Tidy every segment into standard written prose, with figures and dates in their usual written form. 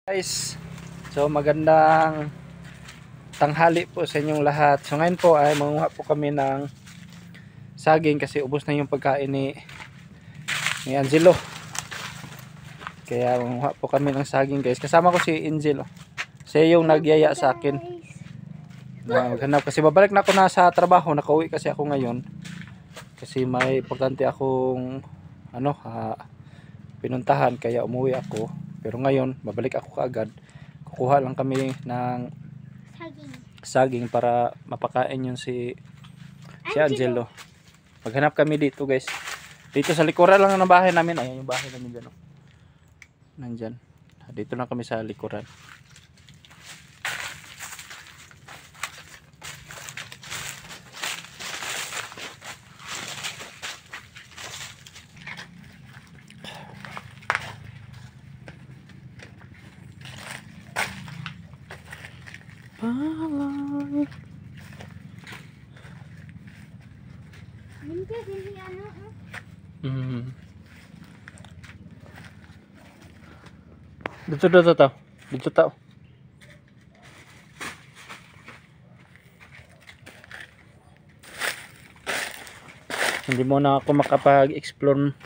Guys, so magandang tanghali po sa inyong lahat. So ngayon po ay manguha po kami ng saging kasi ubos na yung pagkain ni Angelo. Kaya manguha po kami ng saging guys. Kasama ko si Angelo. Siya yung nagyaya sa akin na maghanap kasi babalik na ako na sa trabaho. Nakauwi kasi ako ngayon. Kasi may importante akong pinuntahan kaya umuwi ako. Pero ngayon, babalik ako kaagad. Kukuha lang kami ng saging para mapakain yun si Angelo. Maghanap kami dito guys. Dito sa likuran lang ng bahay namin. Ayan yung bahay namin dyan. Nandyan. Dito lang kami sa likuran. Palay. Dito tao. Dito tao. Hindi mo na ako makapag-explore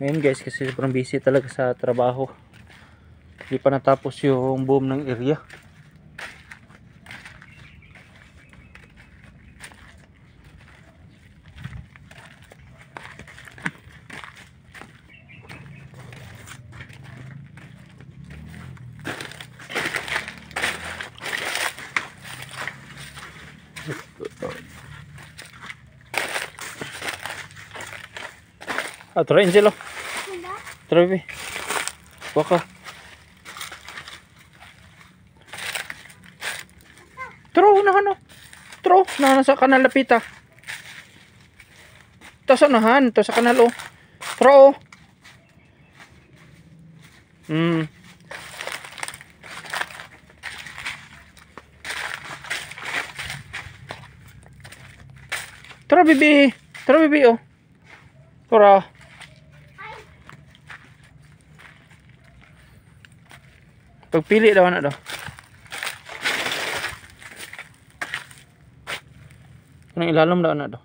ngayon guys kasi sobrang busy talaga sa trabaho. Hindi pa natapos yung boom ng area. Tara Angelo. Tara baby. Waka. Tro na ano? Tro na sa kanal lapita. To sa nahan, to sa kanal oh. Tro. Tara bibi. Tara bibi oh. Tara. Pagpili daw na daw. Anong ilalim daw na daw.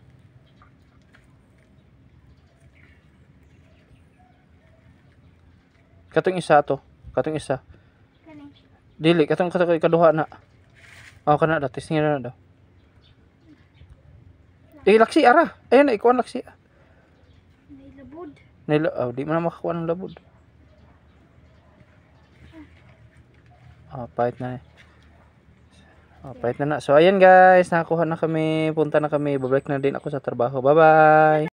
Katong isa to. Katong isa. Dili. Katong ikaduha na. O kana daw. Testing na daw. Laksi ara. Ayun na. Ikuan laksi. May labod. Di mo na makakuha ng labod. Pahit na. Pahit na na. So ayan guys, nakakuha na kami, punta na kami, babalik na din ako sa trabaho. Bye bye.